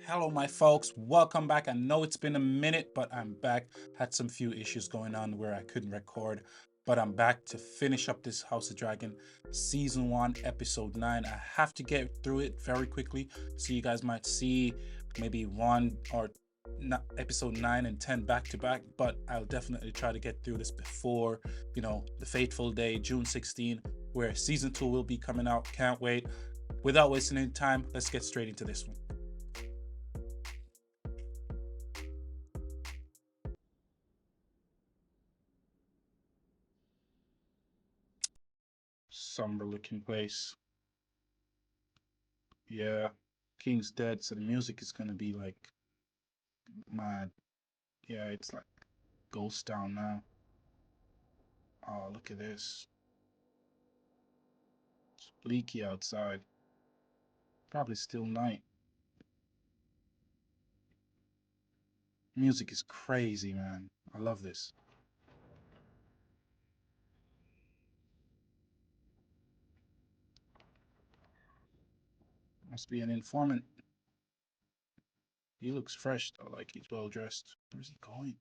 Hello, my folks. Welcome back. I know it's been a minute, but I'm back. Had some few issues going on where I couldn't record, but I'm back to finish up this House of Dragon season 1, episode 9. I have to get through it very quickly, so you guys might see maybe one or episode 9 and 10 back to back, but I'll definitely try to get through this before, the fateful day, June 16, where season 2 will be coming out. Can't wait. Without wasting any time, let's get straight into this one. Somber looking place. Yeah, King's dead, so the music is gonna be like mad. Yeah, it's like ghost town now. Oh, look at this. It's bleaky outside. Probably still night. Music is crazy, man. I love this. Must be an informant. He looks fresh though, like he's well dressed. Where's he going?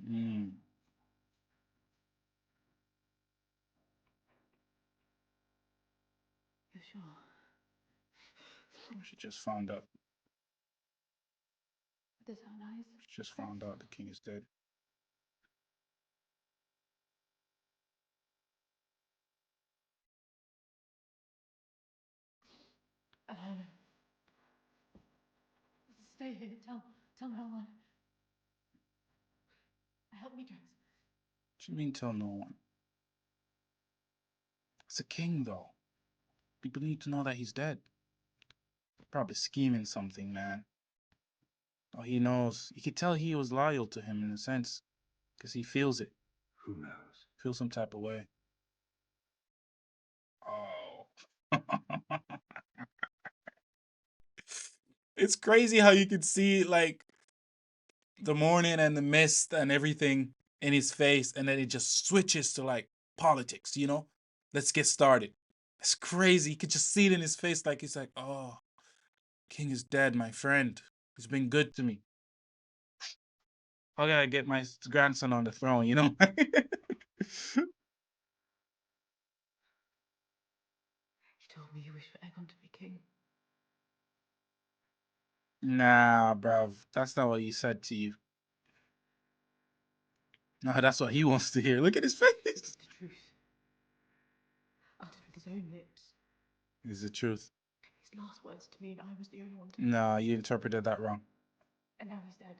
Hmm. You sure? She just found out. Does that sound nice? She just found out the king is dead. Stay here. Tell no one. Help me dress. What do you mean tell no one? It's a king though. People need to know that he's dead. Probably scheming something, man. Oh, he knows. You could tell he was loyal to him in a sense, because he feels it. Who knows? Feels some type of way. Oh. It's crazy how you could see like the morning and the mist and everything in his face, and then it just switches to like politics, you know? Let's get started. It's crazy. You could just see it in his face, like he's like, oh, King is dead, my friend. He's been good to me. I gotta get my grandson on the throne, you know? You told me you wish for Aegon to be king. Nah, bruv. That's not what he said to you. No, that's what he wants to hear. Look at his face. It's the truth. Uttered with his own lips. It's the truth. His last words to me, and I was the only one to. Nah, you interpreted that wrong. And now he's dead.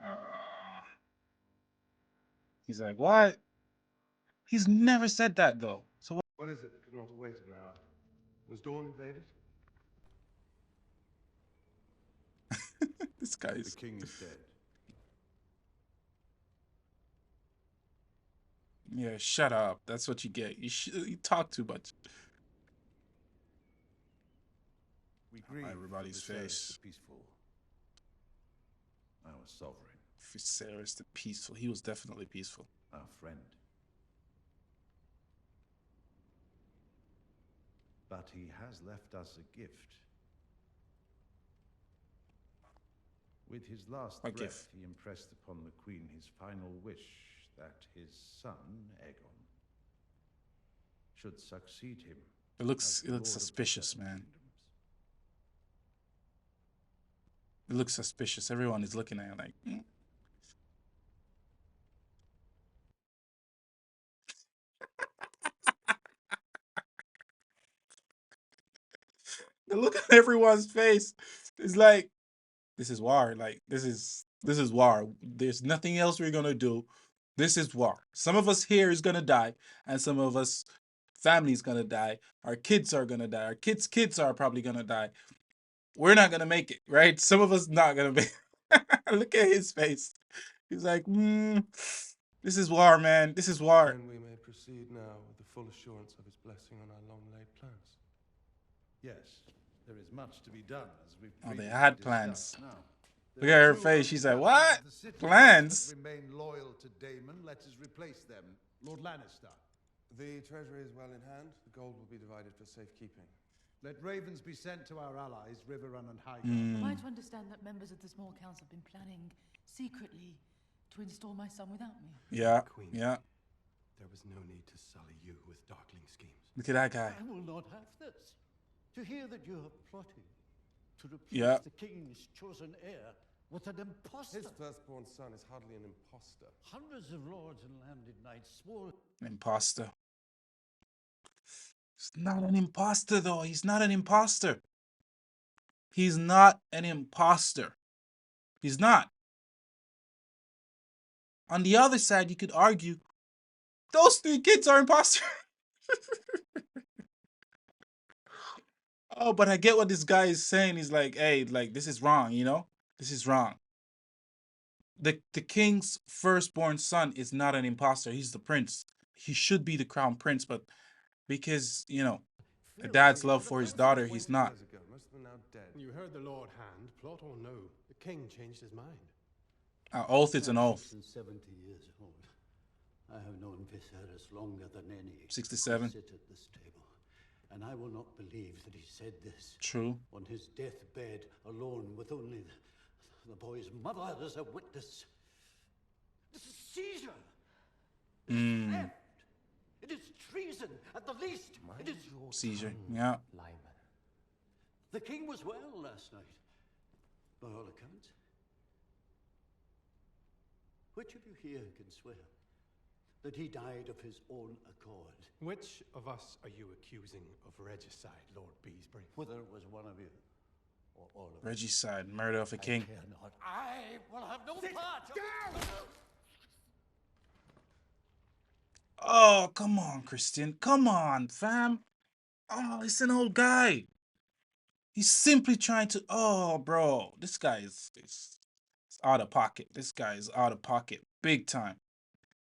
Uh, he's like, what? He's never said that though. So What is it that could not wait an hour? Was Dawn invaded? this The guy's. king is dead. Yeah, shut up. That's what you get. You talk too much. We grieve everybody's for Viserys face. the peaceful, our sovereign, Viserys the peaceful. He was definitely peaceful. our friend. But he has left us a gift. With his last What breath, gift? he impressed upon the queen his final wish that his son, Aegon, should succeed him. It looks as Lord of the suspicious, Seven man. Kingdoms. It looks suspicious. Everyone is looking at it like, The look on everyone's face is like, this is war. Like this is war. There's nothing else we're gonna do. This is war. Some of us here is gonna die, and some of us family's gonna die. Our kids are gonna die. Our kids are probably gonna die. We're not gonna make it, right? Some of us not gonna make Look at his face. He's like, this is war, man. This is war. Then we may proceed now with the full assurance of his blessing on our long-laid plans. Yes, there is much to be done, as we Oh, they previously had discussed. plans. Now, Look there at are her two face. She's like, undercovers what? of the city Plans? that remain loyal to Daemon. Let us replace them. Lord Lannister. The treasury is well in hand. The gold will be divided for safekeeping. Let ravens be sent to our allies, Riverrun and Highgarden. Hmm. Am I to understand that members of the small council have been planning secretly to install my son without me? Yeah. Queen. Yeah. There was no need to sully you with darkling schemes. Look at that guy. I will not have this. To hear that you are plotting to replace Yeah. the king's chosen heir with an impostor. His firstborn son is hardly an impostor. Hundreds of lords and landed knights swore. Imposter. He's not an imposter, though. He's not an imposter. He's not an imposter. He's not. On the other side, you could argue those 3 kids are imposters. Oh, but I get what this guy is saying. He's like, hey, like, this is wrong, you know? This is wrong. The king's firstborn son is not an imposter. He's the prince. He should be the crown prince, but because, you know, a dad's love for his daughter, he's not. Years ago, most of them now dead. You heard the Lord Hand, plot or no, the king changed his mind. An oath is an I'm oath. 70 years old. I have known Viserys longer than any. 67. Sit at this table, and I will not believe that he said this True. on his deathbed, alone with only the boy's mother as a witness. This is seizure. This is theft. It is treason at the least. It is Seizure. Yeah. Lyman. The king was well last night, by all accounts. Which of you here can swear that he died of his own accord? Which of us are you accusing of regicide, Lord Beesbury? Whether it was one of you or all of you. Regicide, murder of a king. I care not. I will have no part. Oh, come on, Christian. Come on, fam. Oh, it's an old guy. He's simply trying to. Oh, bro. This guy is out of pocket. This guy is out of pocket. Big time.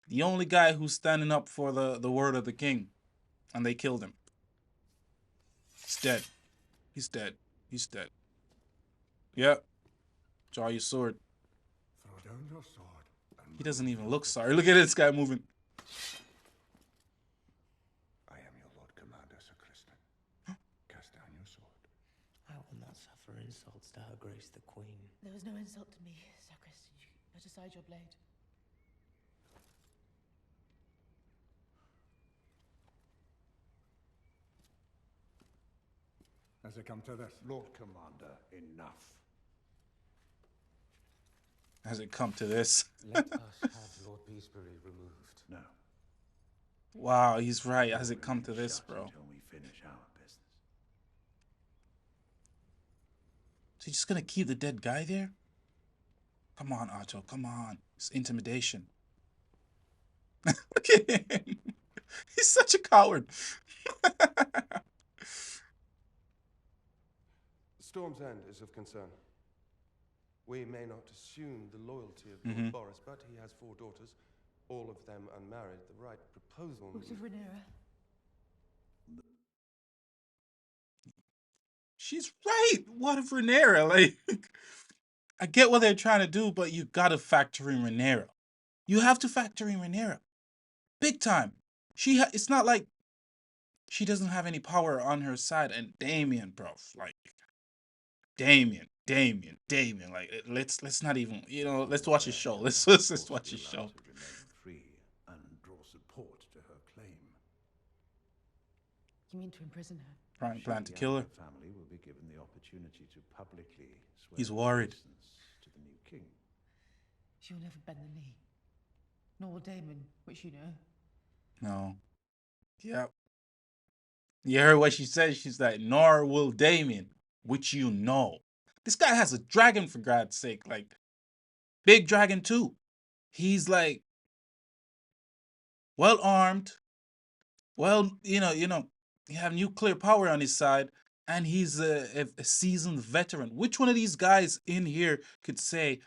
The only guy who's standing up for the word of the king. And they killed him. He's dead. He's dead. He's dead. Yep. Draw your sword. Throw down your sword. He doesn't even look sorry. Look at this guy moving. I am your Lord Commander, Sir Kristen. Cast down your sword. I will not suffer insults to Her Grace the Queen. There was no insult to me, Sir Christian. You put aside your blade. Has it come to this? Lord Commander, enough. Has it come to this? Let us have Lord Beesbury removed. No. Wow, he's right. Has it come to this, Shut bro? until we finish our business. So you're just gonna keep the dead guy there? Come on, Otto. Come on. It's intimidation. Look at him. He's such a coward. Storm's End is of concern. We may not assume the loyalty of Lord Boris, but he has 4 daughters, all of them unmarried. The right proposal. What of Rhaenyra? She's right. What of Rhaenyra? Like, I get what they're trying to do, but you gotta factor in Rhaenyra. You have to factor in Rhaenyra. Big time. It's not like she doesn't have any power on her side. And Damien, bro, like, Damien. Like, let's not even, you know, let's watch his show. Let's watch his show. To remain free and draw support to her claim. You mean to imprison her? Plan to She kill her. and her family will be given the opportunity to publicly swear He's worried. allegiance to the new king. She will never bend the knee. Nor will Daemon, which you know. No. Yep. You heard what she said? She's like, nor will Damien, which you know. This guy has a dragon, for God's sake. Like, big dragon too. He's like, well armed. Well, you have nuclear power on his side. And he's a seasoned veteran. Which one of these guys in here could say,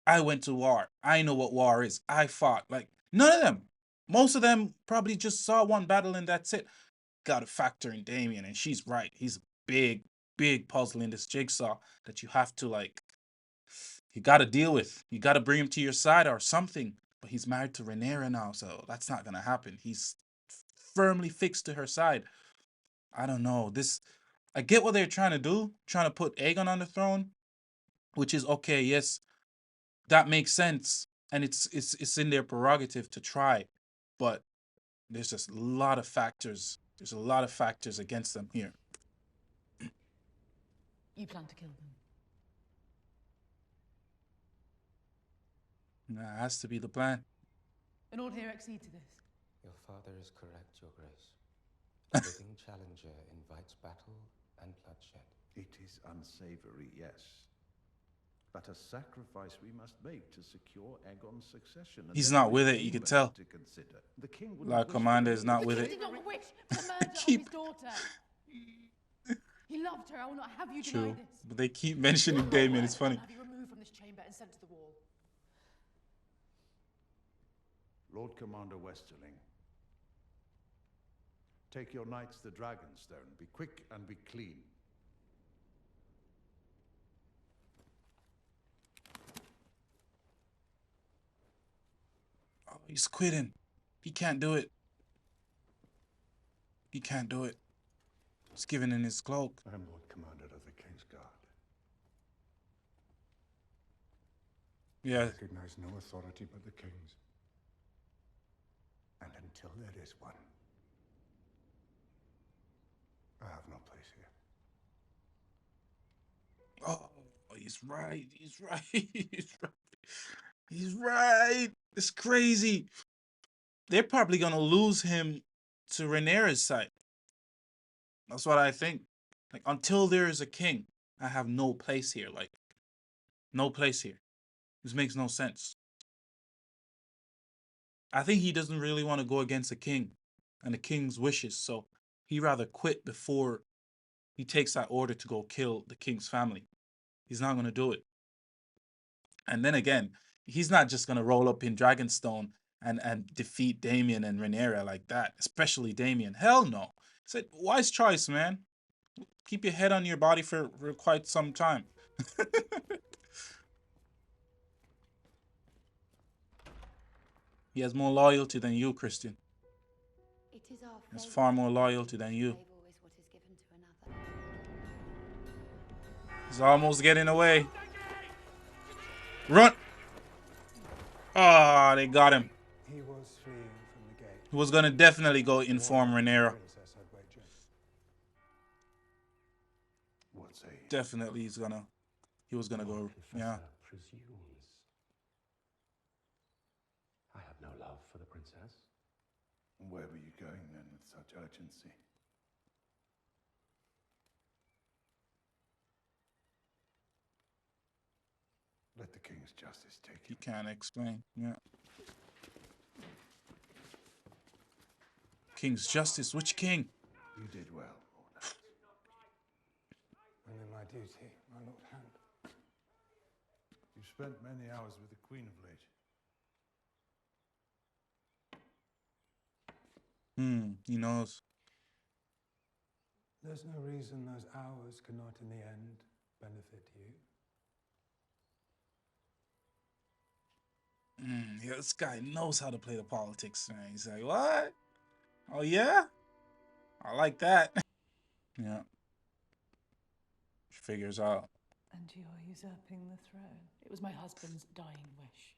I went to war. I know what war is. I fought. Like, none of them. Most of them probably just saw one battle and that's it. got to factor in Damien, and she's right. He's a big puzzle in this jigsaw that you have to like. You got to deal with. You got to bring him to your side or something. But he's married to Rhaenyra now, so that's not gonna happen. He's firmly fixed to her side. I don't know. I get what they're trying to do, trying to put Aegon on the throne, which is okay. Yes, that makes sense, and it's in their prerogative to try, but there's just a lot of factors. There's a lot of factors against them here. You plan to kill them. That has to be the plan. And all here accede to this. Your father is correct, Your Grace. A living challenger invites battle and bloodshed. It is unsavory, yes. But a sacrifice we must make to secure Aegon's succession. He's not with it, you can tell. To consider. The king Lord Commander is not with The it. king did not wish for the murder of his daughter. He loved her. I will not have you deny True, this. but they keep mentioning Damien. It's funny. Have you removed from this chamber and sent to the wall? Lord Commander Westerling, take your knights to Dragonstone. Be quick and be clean. Oh, he's quitting. He can't do it. He can't do it. He's giving in his cloak. I am Lord Commander of the King's Guard. Yeah. I recognize no authority but the King's. And until there is one, I have no place here. Oh, he's right. He's right. He's right. He's right. It's crazy. They're probably gonna lose him to Rhaenyra's side. That's what I think. Like, until there is a king, I have no place here. Like, no place here. This makes no sense. I think he doesn't really want to go against the king and the king's wishes, so he'd rather quit before he takes that order to go kill the king's family. He's not going to do it. And then again, he's not just going to roll up in Dragonstone and defeat Damien and Rhaenyra like that, especially Damien. Hell no. It's a wise choice, man. Keep your head on your body for quite some time. He has more loyalty than you, Christian. It is our He has fate far more to loyalty than you. save always what is given to another. He's almost getting away. Run! Ah, oh, they got him. He was fleeing from the gate. He was gonna definitely go inform Rhaenyra. Princess, I'd wager. What say you? Definitely, he was gonna go. Yeah. Presumes. I have no love for the princess. Where were you going then with such urgency? Let the king's justice take He him. can't explain. Yeah. King's justice. Which king? You did well, Morna. And in my duty, my Lord Hand. You've spent many hours with the Queen of late. He knows. There's no reason those hours cannot in the end benefit you. Yeah, this guy knows how to play the politics, man. He's like, what? Oh, yeah? I like that. Yeah. She figures out. And you are usurping the throne. It was my husband's dying wish.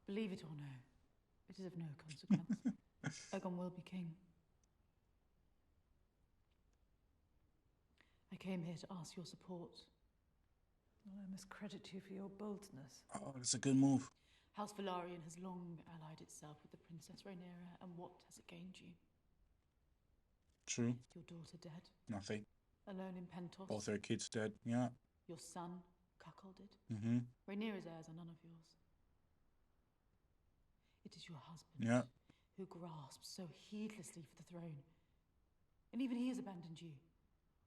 Believe it or no, it is of no consequence. Aegon will be king. I came here to ask your support. Well, I must credit you for your boldness. Oh, that's a good move. House Velaryon has long allied itself with the Princess Rhaenyra, and what has it gained you? True. Your daughter dead, Nothing. alone in Pentos. Both their kids dead. Yeah. Your son cuckolded. Mm-hmm. Rhaenyra's heirs are none of yours. It is your husband Yeah. who grasps so heedlessly for the throne. And even he has abandoned you.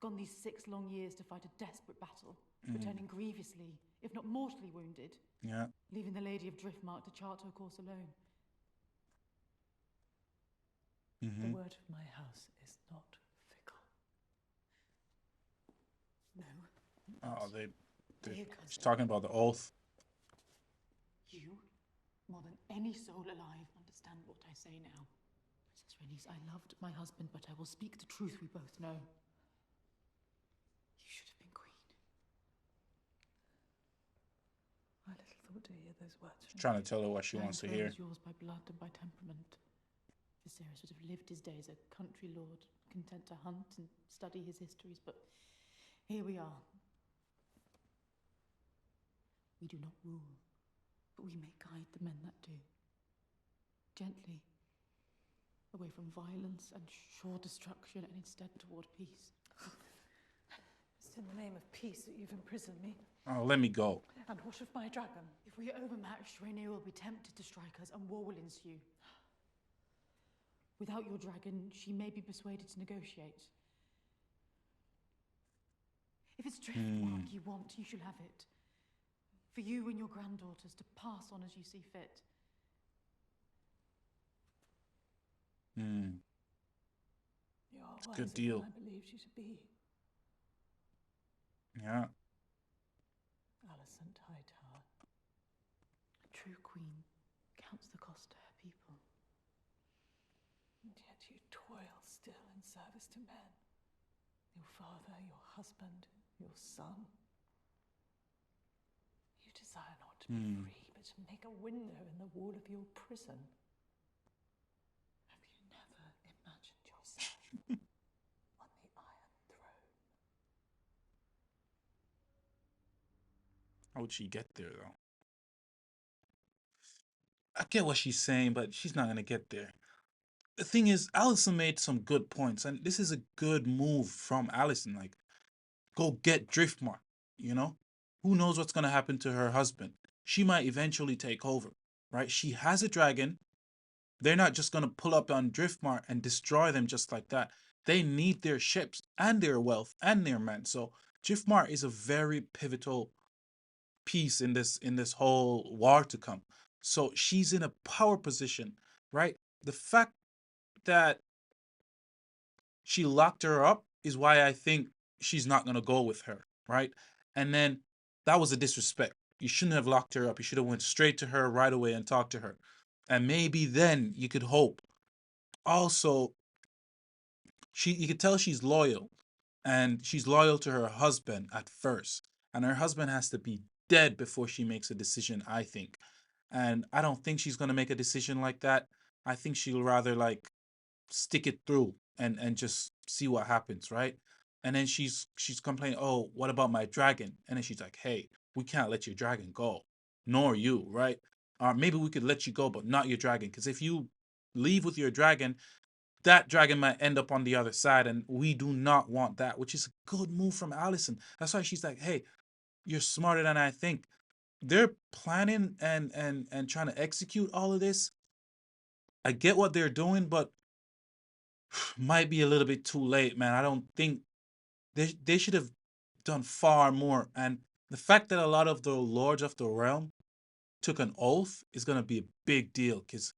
Gone these 6 long years to fight a desperate battle, returning grievously, if not mortally wounded, Yeah. leaving the Lady of Driftmark to chart her course alone. The word of my house is not Oh, Dear she's cousin, talking about the oath. you, more than any soul alive, understand what I say now. Princess Rhaenys, I loved my husband, but I will speak the truth we both know. You should have been queen. I little thought to hear those words from Trying to tell her what she wants to hear. is yours by blood and by temperament. Viserys would have lived his days a country lord, content to hunt and study his histories, but here we are. We do not rule, but we may guide the men that do. Gently, away from violence and sure destruction, and instead toward peace. It's in the name of peace that you've imprisoned me. Oh, let me go. And what of my dragon? If we are overmatched, Rhaenyra will be tempted to strike us, and war will ensue. Without your dragon, she may be persuaded to negotiate. If it's Driftmark you want, you shall have it. For you and your granddaughters to pass on as you see fit. It's a good deal. I believed you to be. Yeah. Alicent Hightower. A true queen counts the cost to her people. And yet you toil still in service to men. Your father, your husband, your son. You desire not to be free, but to make a window in the wall of your prison. Have you never imagined yourself on the Iron Throne? How would she get there, though? I get what she's saying, but she's not going to get there. The thing is, Allison made some good points, and this is a good move from Allison. Like, go get Driftmark, you know? Who knows what's going to happen to her husband? She might eventually take over, right? She has a dragon. They're not just going to pull up on Driftmark and destroy them just like that. They need their ships and their wealth and their men. So Driftmark is a very pivotal piece in this whole war to come. So she's in a power position, right? The fact that she locked her up is why I think she's not gonna go with her, right? And then that was a disrespect. You shouldn't have locked her up. You should have went straight to her right away and talked to her. And maybe then you could hope. Also, you could tell she's loyal. And she's loyal to her husband at first. And her husband has to be dead before she makes a decision, I think. And I don't think she's gonna make a decision like that. I think she'll rather like stick it through and just see what happens, right? And then she's complaining, oh, what about my dragon? And then she's like, hey, we can't let your dragon go, nor you, right? Or maybe we could let you go, but not your dragon, because if you leave with your dragon, that dragon might end up on the other side, and we do not want that, which is a good move from Allison. That's why she's like, hey, you're smarter than I think. They're planning and trying to execute all of this. I get what they're doing, but might be a little bit too late, man. I don't think they should have done far more. And the fact that a lot of the lords of the realm took an oath is gonna be a big deal because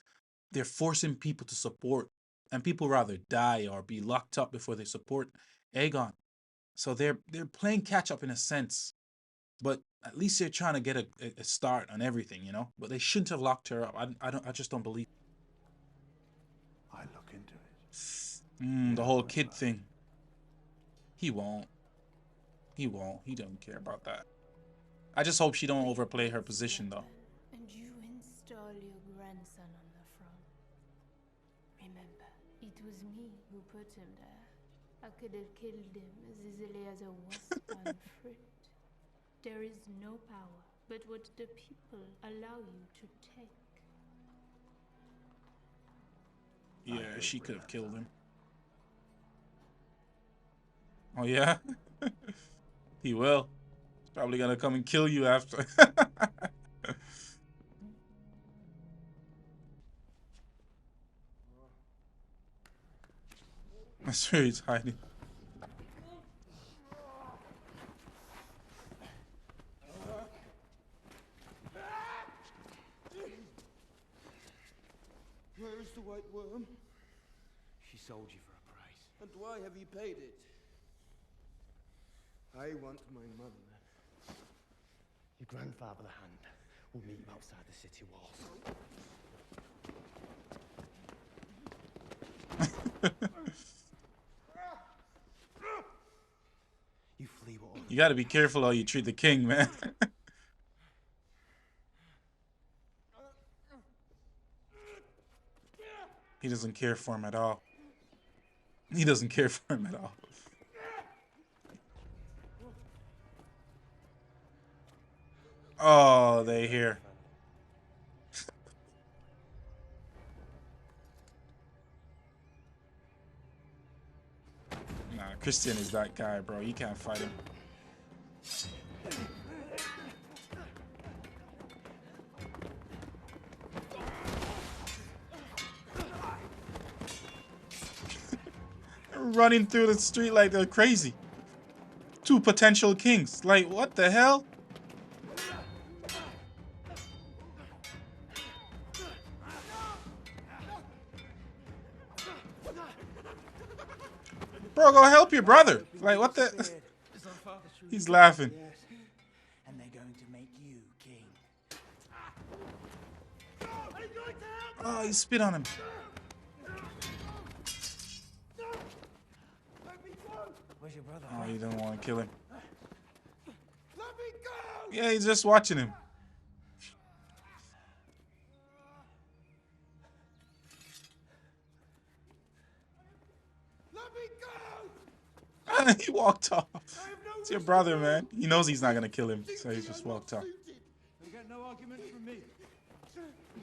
they're forcing people to support, and people rather die or be locked up before they support Aegon. So they're playing catch up in a sense, but at least they're trying to get a start on everything, you know. But they shouldn't have locked her up. I just don't believe. I look into it. The whole kid thing. He won't. He won't. He don't care about that. I just hope she don't overplay her position, though. And you install your grandson on the throne. Remember, it was me who put him there. I could have killed him as easily as a wasp on fruit. There is no power but what the people allow you to take. Yeah, she could have killed him. Oh, yeah? He will. He's probably gonna come and kill you after. That's where he's hiding. Where is the White Worm? She sold you for a price. And why have you paid it? I want my mother. grandfather hand. We'll meet him outside the city walls. You flee what? You got to be careful how you treat the king, man. He doesn't care for him at all. He doesn't care for him at all. Oh, they hear. Nah, Christian is that guy, bro. You can't fight him. Running through the street like they're crazy. Two potential kings. Like, what the hell? Bro, go help your brother. Like, what the? He's laughing. And they're going to make you king. Oh, he spit on him. Where's your brother? Oh, you don't want to kill him. Yeah, he's just watching him. He walked off. It's your brother, man. He knows he's not gonna kill him, so he just walked off. You get no argument from me.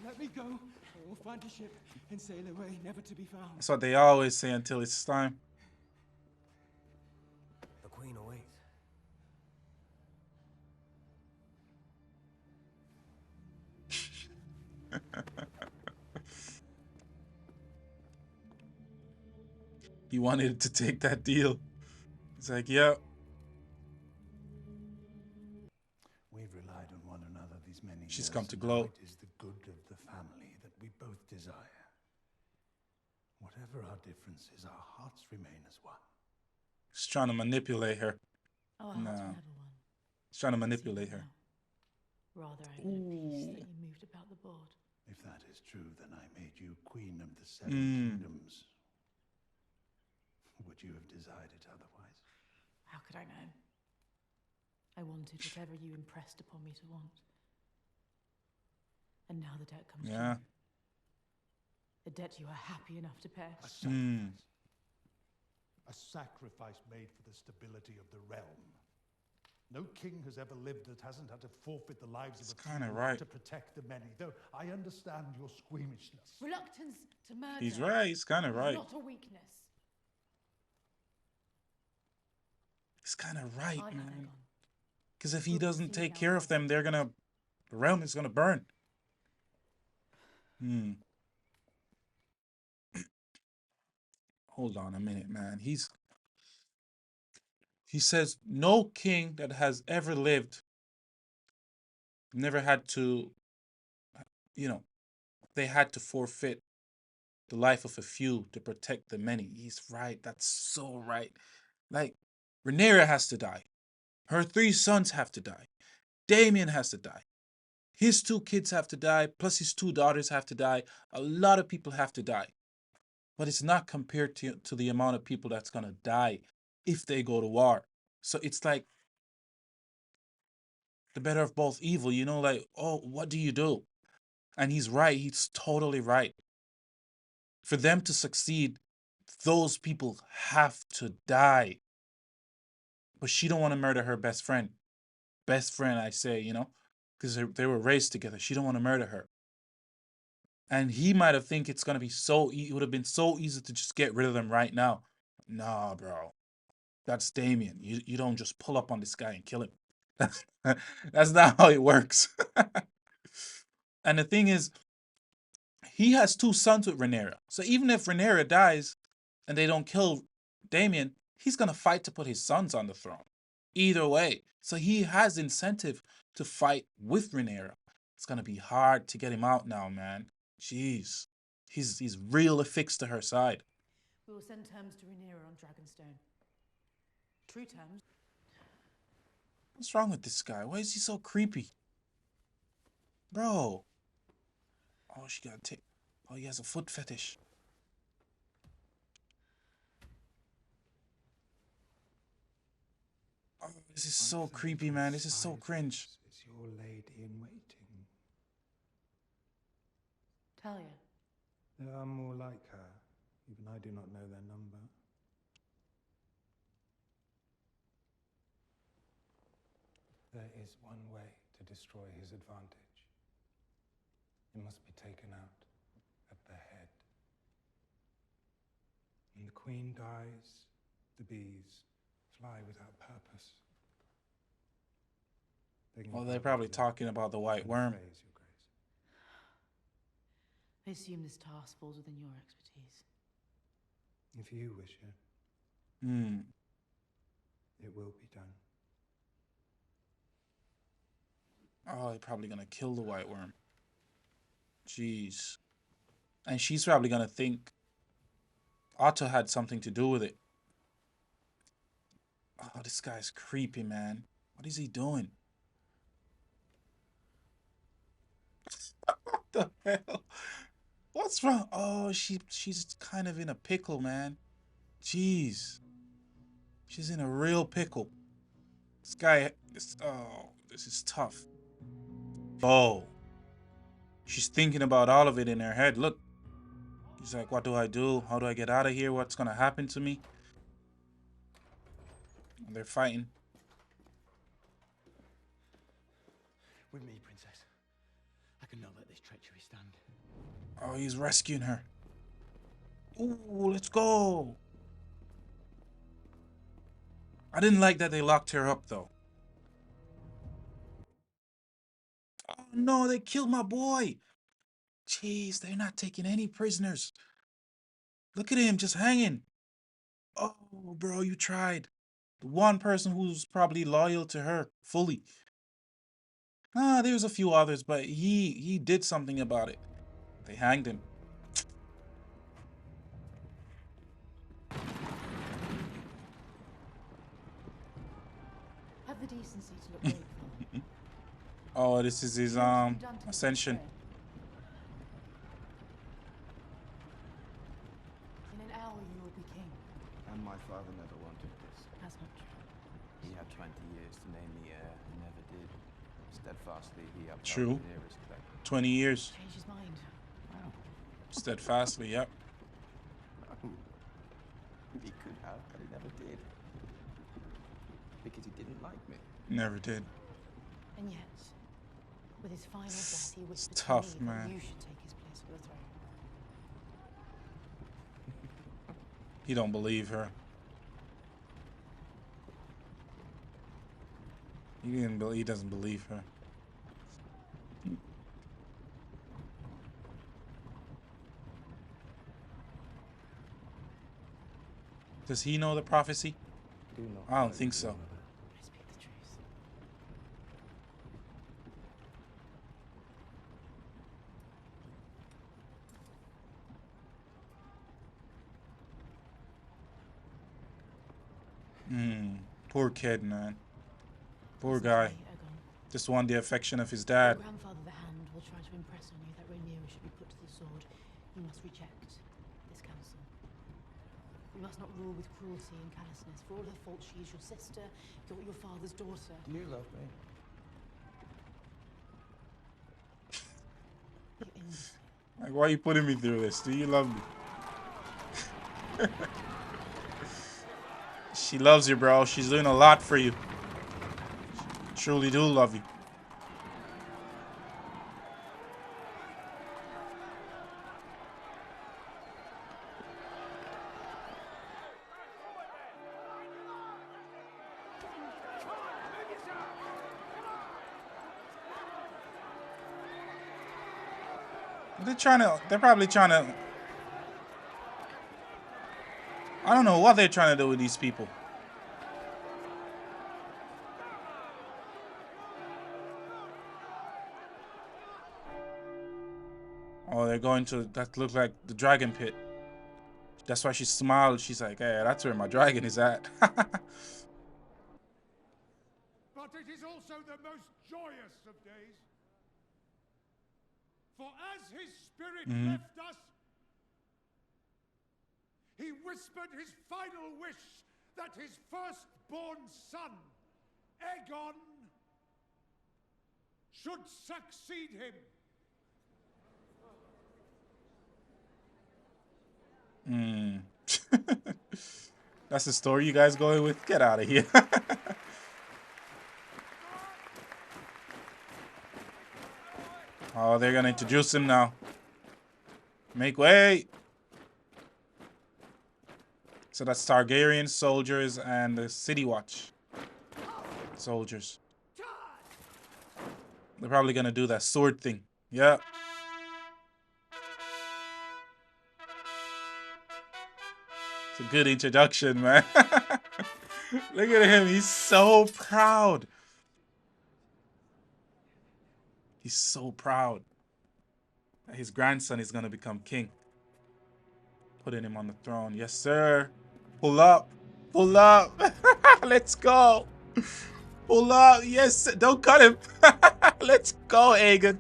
Let me go, or we'll find a ship and sail away, never to be found. That's what they always say until it's time. The Queen awaits. He wanted to take that deal. He's like, yeah. We've relied on one another these many years. She's come to glow. It is the good of the family that we both desire. Whatever our differences, our hearts remain as one. He's trying to manipulate her. Oh, No. never one. He's trying to manipulate her. Rather over the peace that you moved about the board. If that is true, then I made you queen of the seven kingdoms. Would you have desired it otherwise? How could I know? I wanted whatever you impressed upon me to want. And now the debt comes Yeah. due. A debt you are happy enough to pay. A sacrifice. A sacrifice made for the stability of the realm. No king has ever lived that hasn't had to forfeit the lives of a kinda few right. to protect the many, though I understand your squeamishness. Reluctance to murder. He's right. He's kind of is right. Not a weakness. He's kind of right, I have man. Aegon. Because if he Good to doesn't see take now care of them, the realm is gonna burn. Hold on a minute, man. He says no king that has ever lived never had to, they had to forfeit the life of a few to protect the many. He's right. That's so right. Like, Rhaenyra has to die. Her 3 sons have to die. Damien has to die. His 2 kids have to die, plus his 2 daughters have to die. A lot of people have to die. But it's not compared to the amount of people that's going to die if they go to war. So it's like the better of both evil, like, oh, what do you do? And he's right. He's totally right. For them to succeed, those people have to die. But she don't want to murder her best friend. Best friend, I say, because they were raised together. She don't want to murder her. And he might have think it's going to be it would have been so easy to just get rid of them right now. Nah, bro. That's Damien. You don't just pull up on this guy and kill him. That's not how it works. And the thing is, he has 2 sons with Rhaenyra. So even if Rhaenyra dies and they don't kill Damien, he's going to fight to put his sons on the throne. Either way. So he has incentive to fight with Rhaenyra. It's going to be hard to get him out now, man. Jeez. He's real affixed to her side. We will send terms to Rhaenyra on Dragonstone. True terms. What's wrong with this guy? Why is he so creepy? Bro. Oh, she got take. Oh, he has a foot fetish. Oh, this is so creepy, man. This is so cringe. Is your lady in waiting? Talia. There are more like her. Even I do not know their number. There is one way to destroy his advantage. It must be taken out at the head. When the queen dies, the bees fly without purpose. Well, they're probably talking about the white worm. I assume this task falls within your expertise. If you wish it, it will be done. Oh, they're probably gonna kill the white worm. Jeez. And she's probably gonna think Otto had something to do with it. Oh, this guy's creepy, man. What is he doing? What the hell? What's wrong? Oh, she's kind of in a pickle, man. Jeez. She's in a real pickle. This guy, this is tough. Oh. She's thinking about all of it in her head. Look. She's like, what do I do? How do I get out of here? What's gonna happen to me? And they're fighting. With me, princess. I cannot let this treachery stand. Oh, he's rescuing her. Ooh, let's go. I didn't like that they locked her up, though. Oh, no, they killed my boy. Jeez, they're not taking any prisoners. Look at him, just hanging. Oh, bro, you tried. The one person who's probably loyal to her fully. Ah, there's a few others, but he did something about it. They hanged him. Have the decency to look grateful. Oh, this is his ascension. In an hour you will be king. And my father never wanted this. That's not true. He had 20 years to name the heir and never did. Steadfastly, he upheld True. the nearest claim. 20 years. Changed his mind. Wow. Steadfastly, yep. He could have, but he never did. Because he didn't like me. Never did. And yet, with his final breath, he whispered It's tough, to me that man. you should take his place on the throne. He don't believe her. He doesn't believe her. Does he know the prophecy? I don't think so. I speak the truth. Poor kid, man. Poor Listen to guy. me, Aegon. Just won the affection of his Your dad. grandfather, the Hand, will try to impress on you that Rhaenyra should be put to the sword. You must reject this counsel. You must not rule with cruelty and callousness. For all her faults, she is your sister, your father's daughter. Do you love me? You imbecile. Like, why are you putting me through this? Do you love me? She loves you, bro. She's doing a lot for you. She truly do love you. They're probably trying to, I don't know what they're trying to do with these people. Oh, they're going to, that looks like the dragon pit. That's why she smiled. She's like, hey, that's where my dragon is at. But it also the most joyous of days. For as his spirit left us, he whispered his final wish that his firstborn son, Aegon, should succeed him. That's the story you guys going with? Get out of here. Oh, they're gonna introduce him now. Make way. So that's Targaryen soldiers and the City Watch soldiers. They're probably gonna do that sword thing. Yeah. It's a good introduction, man. Look at him. He's so proud. He's so proud that his grandson is gonna become king. Putting him on the throne. Yes, sir. Pull up. Pull up. Let's go. Pull up. Yes. Don't cut him. Let's go, Aegon.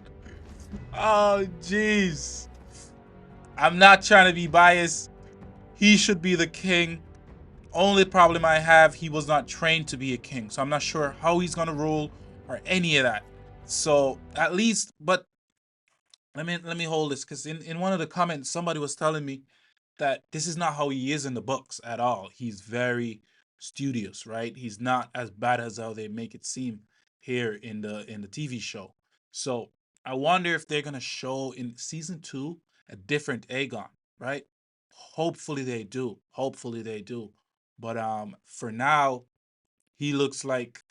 Oh, jeez. I'm not trying to be biased. He should be the king. Only problem I have, he was not trained to be a king. So I'm not sure how he's going to rule or any of that. So at least, but let me hold this, because in one of the comments, somebody was telling me that this is not how he is in the books at all. He's very studious, right? He's not as bad as how they make it seem here in the TV show. So I wonder if they're gonna show in season 2 a different Aegon, right? Hopefully they do. Hopefully they do. But for now, he looks like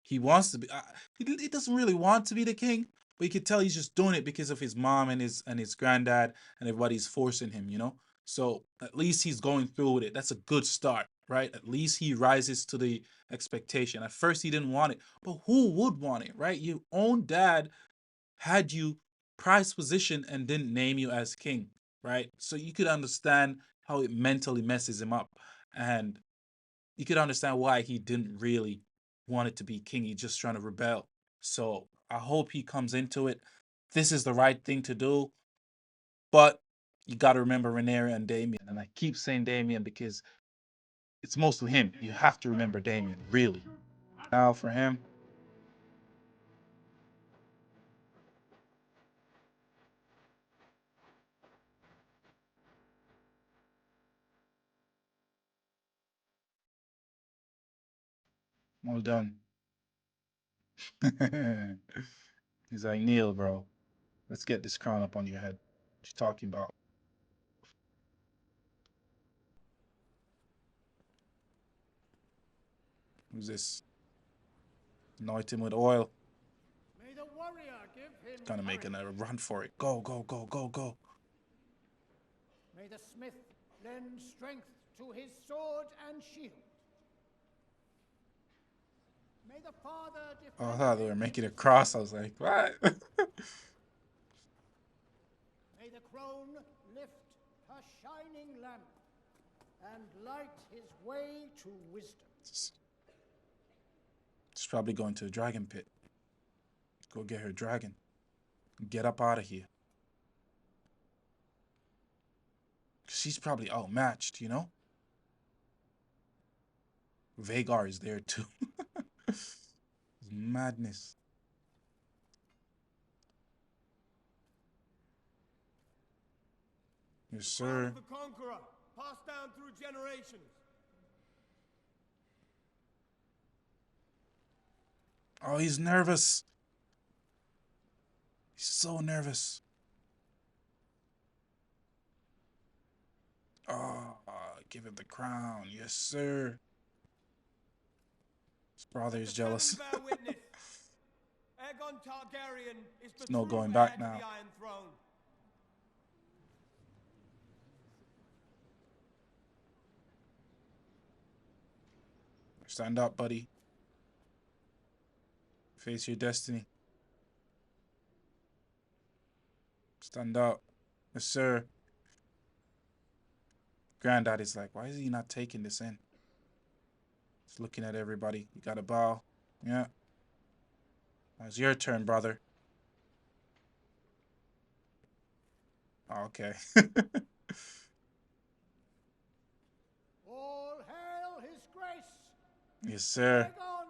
he wants to be. He doesn't really want to be the king, but you could tell he's just doing it because of his mom and his granddad and everybody's forcing him, you know. So at least he's going through with it. That's a good start, right? At least he rises to the expectation. At first he didn't want it, but who would want it, right? Your own dad had you prized position and didn't name you as king, right? So you could understand how it mentally messes him up, and you could understand why he didn't really want it to be king. He's just trying to rebel. So I hope he comes into it. This is the right thing to do. But you got to remember Rhaenyra and Damien. And I keep saying Damien because it's mostly him. You have to remember Damien, really. Now for him. Well done. He's like, Neil, bro. Let's get this crown up on your head. What you talking about? Who's this? Anoint him with oil. May the warrior give him Gonna make a run for it. Go, go, go, go, go. May the smith lend strength to his sword and shield. May the father Oh, I thought they were making a cross. I was like, what? May the crone lift her shining lamp and light his way to wisdom. She's probably going to the dragon pit. Go get her dragon. Get up out of here. She's probably outmatched, you know? Vagar is there too. It's madness. Yes, sir. The conqueror, passed down through generations. Oh, he's nervous. He's so nervous. Oh, give him the crown. Yes, sir. His brother is jealous. Aegon Targaryen is There's no going back now. the Iron Throne. Stand up, buddy. Face your destiny. Stand up. Yes, sir. Granddad is like, why is he not taking this in? He's looking at everybody. You gotta bow. Yeah. It's your turn, brother. Okay. All hail his grace! Yes, sir. Aegon,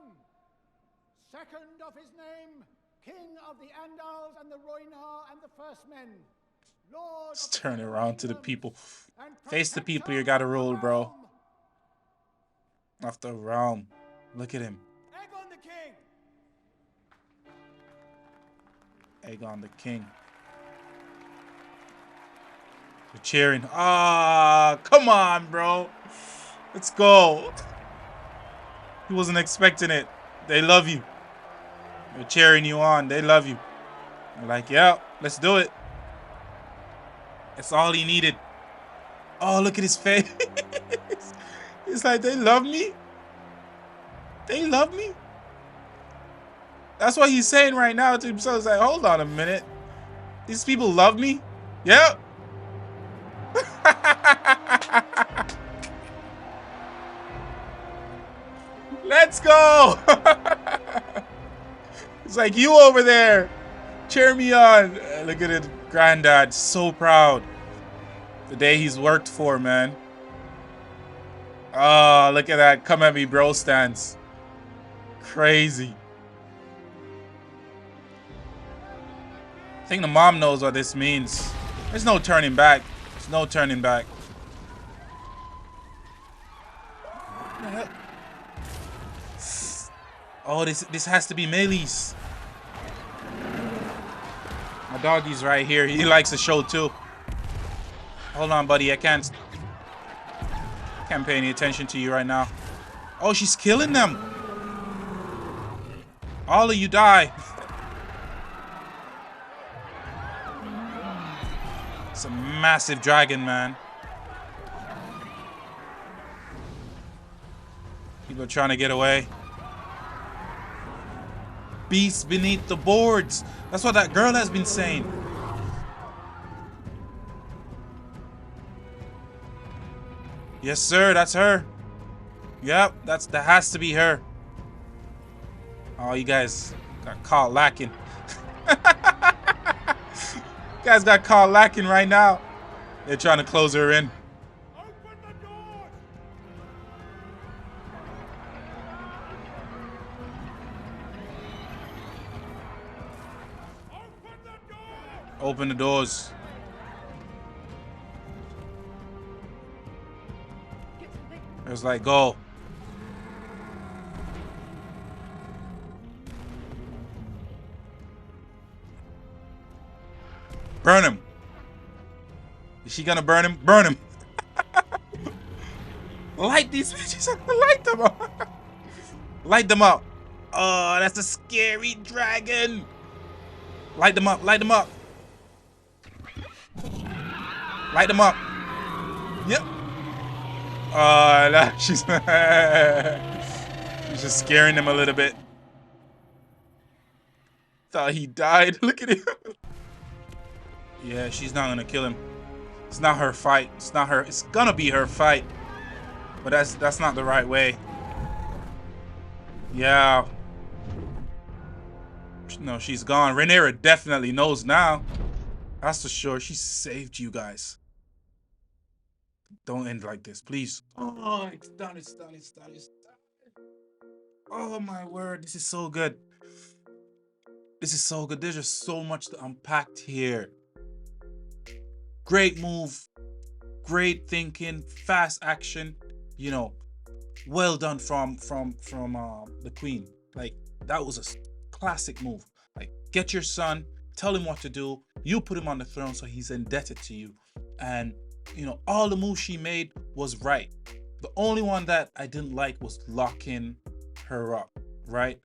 second of his name, king of the Andals and the Rhoynar and the First Men, lord Let's of the turn it Seven around to the Kingdoms, people. and Face the people. You protector gotta of the roll, bro. realm. Off the realm. Look at him. Aegon the king! Aegon the king. We're cheering. Ah, come on, bro. Let's go. He wasn't expecting it. They love you. They're cheering you on. They love you. They're like, yeah, let's do it. That's all he needed. Oh, look at his face. It's like, they love me. They love me. That's what he's saying right now to himself. He's like, hold on a minute. These people love me? Yep. Let's go. It's like, you over there. Cheer me on. Look at it. Granddad. So proud. The day he's worked for, man. Oh, look at that. Come at me, bro stance. Crazy. I think the mom knows what this means. There's no turning back. There's no turning back. Oh, this has to be Melis. My doggy's right here. He likes the show too. Hold on, buddy. I can't pay any attention to you right now. Oh, she's killing them. All of you die. It's a massive dragon, man. People are trying to get away. Beasts beneath the boards. That's what that girl has been saying. Yes, sir. That's her. Yep, that has to be her. Oh, you guys got caught lacking. You guys got caught lacking right now. They're trying to close her in. Open the doors. It was like, go. Burn him. Is she gonna burn him? Burn him. Light these bitches up. Light them up. Light them up. Oh, that's a scary dragon. Light them up. Light them up. Light them up. Yep. Oh, no, she's just scaring him a little bit. Thought he died. Look at him. Yeah, she's not gonna kill him. It's not her fight. It's not her. It's gonna be her fight. But that's not the right way. Yeah. No, she's gone. Rhaenyra definitely knows now. That's for sure. She saved you guys. Don't end like this, please. Oh, it's done. It's done. It's done. It's done. Oh my word. This is so good. This is so good. There's just so much to unpack here. Great move. Great thinking. Fast action. You know, well done from the queen. Like, that was a classic move. Like, get your son, tell him what to do, you put him on the throne, so he's indebted to you. And you know, all the moves she made was right. The only one that I didn't like was locking her up, right?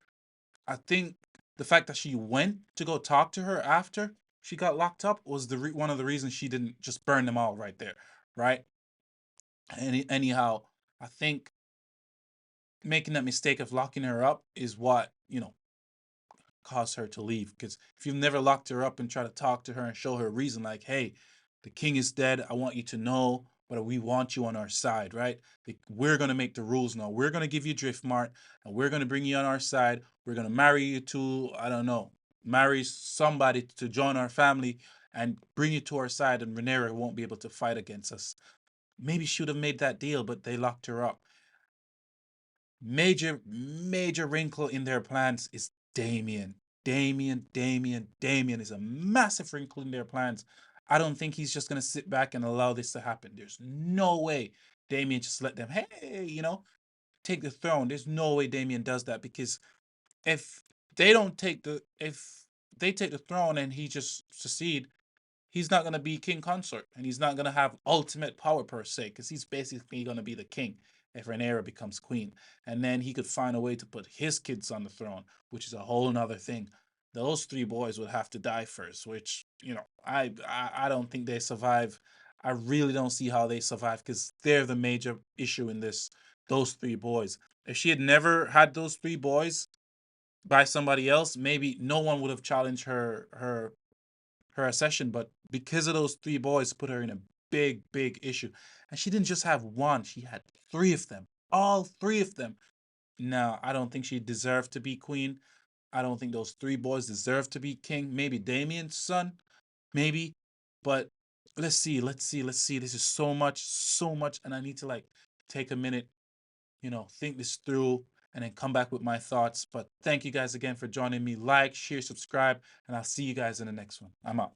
I think the fact that she went to go talk to her after she got locked up was one of the reasons she didn't just burn them all right there, right? Anyhow, I think making that mistake of locking her up is what, you know, caused her to leave. Because if you've never locked her up and try to talk to her and show her a reason, like, hey, the king is dead, I want you to know, but we want you on our side, right? Like, we're going to make the rules now. We're going to give you Driftmart, and we're going to bring you on our side. We're gonna marry you to, I don't know, marry somebody to join our family and bring you to our side, and Rhaenyra won't be able to fight against us. Maybe she would have made that deal, but they locked her up. Major wrinkle in their plans is Damien. Damien is a massive wrinkle in their plans. I don't think he's just gonna sit back and allow this to happen. There's no way Damien just let them, hey, take the throne. There's no way Damien does that, because if if they take the throne and he just succeed, he's not going to be king consort, and he's not going to have ultimate power per se, because he's basically going to be the king if Rhaenyra becomes queen. And then he could find a way to put his kids on the throne, which is a whole nother thing. Those three boys would have to die first, which, I don't think they survive. I really don't see how they survive, because they're the major issue in this. Those three boys. If she had never had those three boys by somebody else, maybe no one would have challenged her accession. But because of those three boys, put her in a big issue. And she didn't just have one; she had three of them. All three of them. No, I don't think she deserved to be queen. I don't think those three boys deserve to be king. Maybe Damien's son, maybe. But let's see. This is so much, and I need to take a minute, think this through, and then come back with my thoughts. But thank you guys again for joining me. Like, share, subscribe, and I'll see you guys in the next one. I'm out.